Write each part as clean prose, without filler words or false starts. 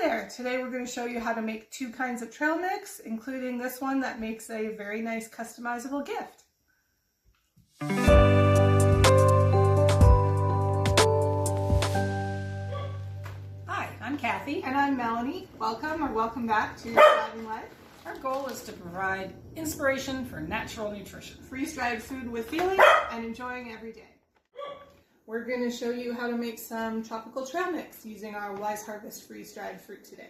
there! Today we're going to show you how to make 2 kinds of trail mix, including this one that makes a very nice customizable gift. Hi, I'm Cathy. And I'm Melanie. Welcome or welcome back to Thriving Life. Our goal is to provide inspiration for natural nutrition. Freeze-dried food with feeling and enjoying every day. We're going to show you how to make some tropical trail mix using our Wise Harvest freeze-dried fruit today.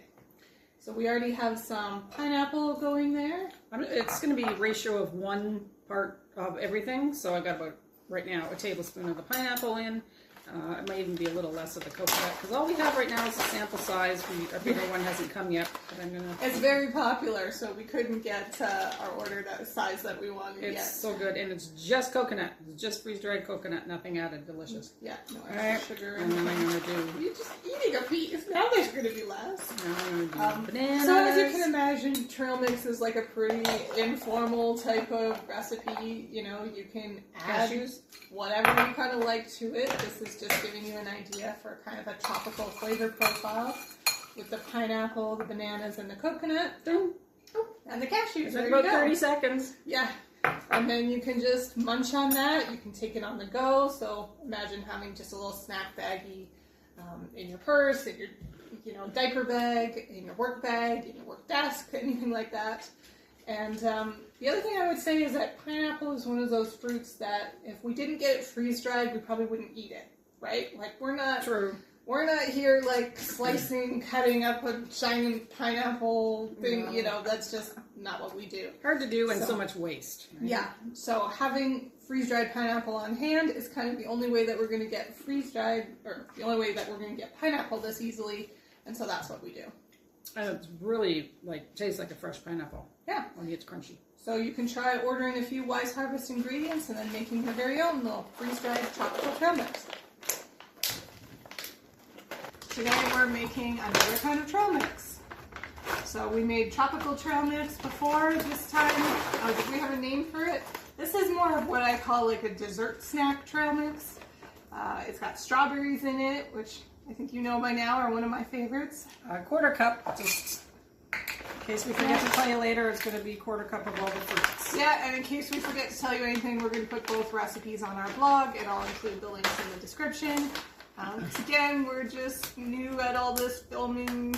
So we already have some pineapple going there. It's going to be a ratio of 1 part of everything. So I got about, right now, a tablespoon of the pineapple in. It might even be a little less of the coconut because all we have right now is a sample size. Our bigger one hasn't come yet, but I'm gonna. It's very popular, so we couldn't get our order that size that we wanted yet. It's so good, and it's just coconut. It's just freeze-dried coconut, nothing added. Delicious. Yeah, no extra sugar. And then I'm gonna do. You're just eating a piece. Now there's gonna be less. Now I'm gonna do bananas. So as you can imagine, trail mix is like a pretty informal type of recipe. You know, you can add whatever you kind of like to it. This is just giving you an idea for kind of a tropical flavor profile with the pineapple, the bananas, and the coconut. Oh, and the cashews. It's about 30 seconds. Yeah. And then you can just munch on that. You can take it on the go. So imagine having just a little snack baggie in your purse, in your diaper bag, in your work bag, in your work desk, anything like that. And the other thing I would say is that pineapple is one of those fruits that if we didn't get it freeze-dried, we probably wouldn't eat it, right? Like we're not here like slicing, cutting up a giant pineapple thing, that's just not what we do. Hard to do and so much waste. Right? Yeah, so having freeze-dried pineapple on hand is kind of the only way that we're going to get freeze-dried, or the only way that we're going to get pineapple this easily, and so that's what we do. And it's really tastes like a fresh pineapple. Yeah. Only it's crunchy. So you can try ordering a few Wise Harvest ingredients and then making your very own little freeze-dried tropical trail mix. Today we're making another kind of trail mix. So we made tropical trail mix before this time. Did we have a name for it? This is more of what I call like a dessert snack trail mix. It's got strawberries in it, which I think you know by now are one of my favorites. A quarter cup, just in case we forget to tell you later, it's going to be a quarter cup of all the fruits. Yeah, and in case we forget to tell you anything, we're going to put both recipes on our blog, and I'll include the links in the description. Again, we're just new at all this filming,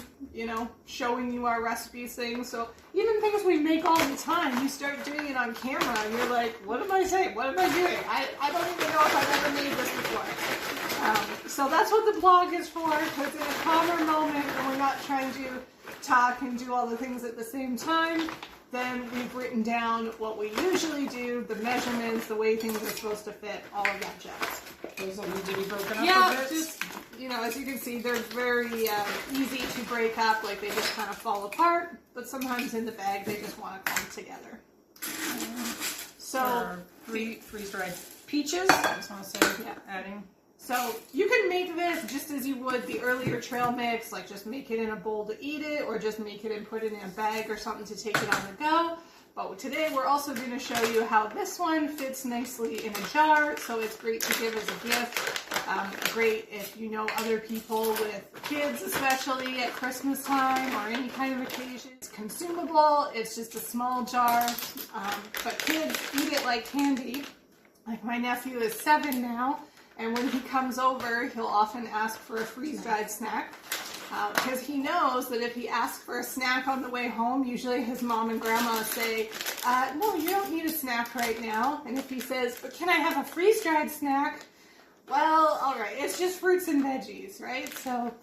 showing you our recipes things. So even things we make all the time, you start doing it on camera, and you're like, what am I saying? What am I doing? I don't even know if I've ever made this before. So that's what the blog is for, because in a calmer moment when we're not trying to talk and do all the things at the same time, then we've written down what we usually do, the measurements, the way things are supposed to fit, all of that jazz. Those will need to be broken up yeah, a bit. just, as you can see, they're very easy to break up, like they just kind of fall apart, but sometimes in the bag they just want to come together. So, freeze-dried peaches, I just want to say, adding. So you can make this just as you would the earlier trail mix, like just make it in a bowl to eat it, or just make it and put it in a bag or something to take it on the go. But today we're also going to show you how this one fits nicely in a jar, so it's great to give as a gift. Great if you know other people with kids, especially at Christmas time or any kind of occasion. It's consumable, it's just a small jar, but kids eat it like candy. Like my nephew is 7 now. And when he comes over, he'll often ask for a freeze-dried snack because he knows that if he asks for a snack on the way home, usually his mom and grandma say, no, you don't need a snack right now. And if he says, but can I have a freeze-dried snack? Well, all right, it's just fruits and veggies, right? So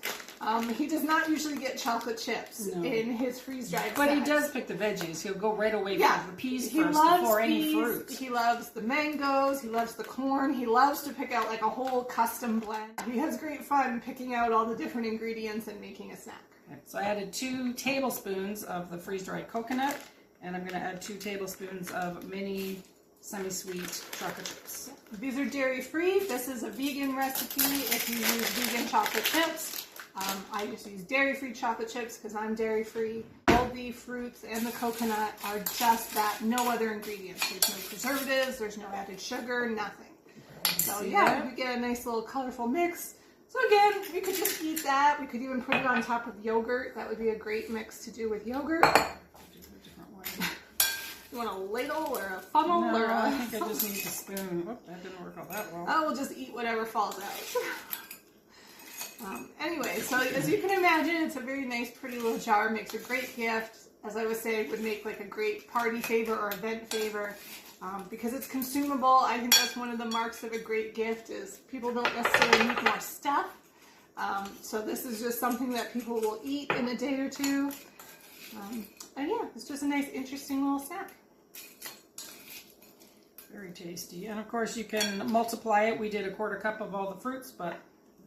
he does not usually get chocolate chips in his freeze-dried But snacks. he does pick the veggies. He'll go right away for the peas he first loves before peas, any fruit. He loves the mangoes, he loves the corn, he loves to pick out like a whole custom blend. He has great fun picking out all the different ingredients and making a snack. Okay, so I added 2 tablespoons of the freeze-dried coconut, and I'm going to add 2 tablespoons of mini semi-sweet chocolate chips. These are dairy-free. This is a vegan recipe if you use vegan chocolate chips. I just use dairy-free chocolate chips because I'm dairy-free. All the fruits and the coconut are just that, no other ingredients. There's no preservatives, there's no added sugar, nothing. So yeah, you get a nice little colorful mix. So again, we could just eat that. We could even put it on top of yogurt. That would be a great mix to do with yogurt. You want a ladle or a funnel? No, or I think I just need a spoon. Whoop, that didn't work all that well. Oh, we'll just eat whatever falls out. Anyway, so as you can imagine, it's a very nice, pretty little jar. Makes a great gift. As I was saying, would make like a great party favor or event favor. Because it's consumable, I think that's one of the marks of a great gift is people don't necessarily need more stuff. So this is just something that people will eat in a day or two. And yeah, it's just a nice, interesting little snack. Very tasty. And of course you can multiply it. We did a 1/4 cup of all the fruits, but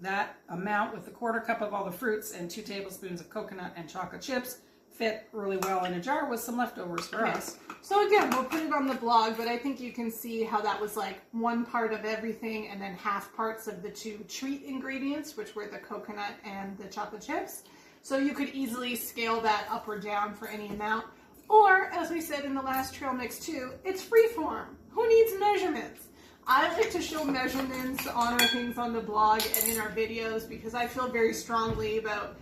that amount with the 1/4 cup of all the fruits and 2 tablespoons of coconut and chocolate chips fit really well in a jar with some leftovers for us. So again, we'll put it on the blog, but I think you can see how that was like 1 part of everything and then half parts of the 2 treat ingredients, which were the coconut and the chocolate chips. So you could easily scale that up or down for any amount. Or, as we said in the last trail mix too, it's freeform. Who needs measurements? I like to show measurements on our things on the blog and in our videos because I feel very strongly about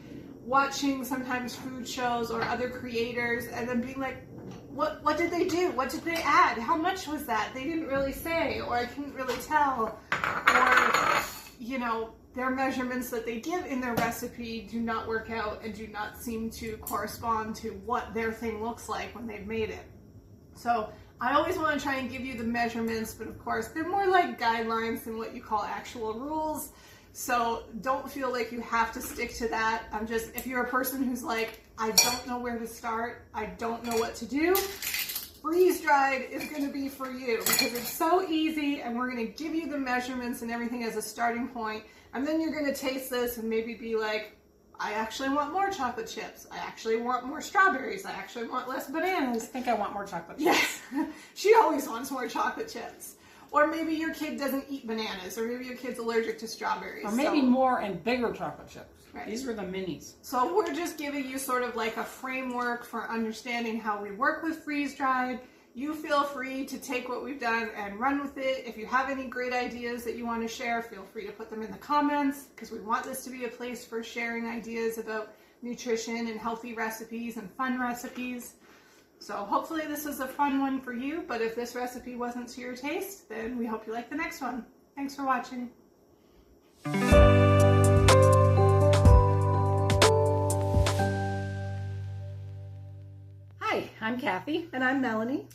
watching sometimes food shows or other creators and then being like, what did they do? What did they add? How much was that? They didn't really say, or I couldn't really tell. Or, you know, their measurements that they give in their recipe do not work out and do not seem to correspond to what their thing looks like when they've made it. So I always want to try and give you the measurements, but of course they're more like guidelines than what you call actual rules. So don't feel like you have to stick to that. If you're a person who's like, I don't know where to start, I don't know what to do, freeze-dried is going to be for you because it's so easy and we're going to give you the measurements and everything as a starting point. And then you're going to taste this and maybe be like, I actually want more chocolate chips. I actually want more strawberries. I actually want less bananas. I think I want more chocolate chips. Yes, she always wants more chocolate chips. Or maybe your kid doesn't eat bananas, or maybe your kid's allergic to strawberries. Or maybe more and bigger chocolate chips. Right. These were the minis. So we're just giving you sort of like a framework for understanding how we work with freeze-dried. You feel free to take what we've done and run with it. If you have any great ideas that you want to share, feel free to put them in the comments because we want this to be a place for sharing ideas about nutrition and healthy recipes and fun recipes. So hopefully this was a fun one for you, but if this recipe wasn't to your taste, then we hope you like the next one. Thanks for watching. Hi, I'm Cathy. And I'm Melanie.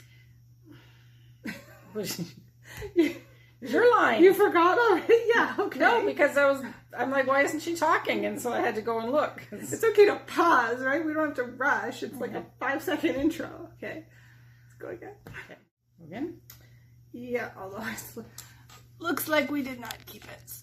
Your line. You forgot already? Yeah, okay. No, because I'm like, why isn't she talking? And so I had to go and look. It's okay to pause, right? We don't have to rush. It's like a 5-second intro. Okay. Let's go again. Okay. Again? Yeah, although it looks like we did not keep it.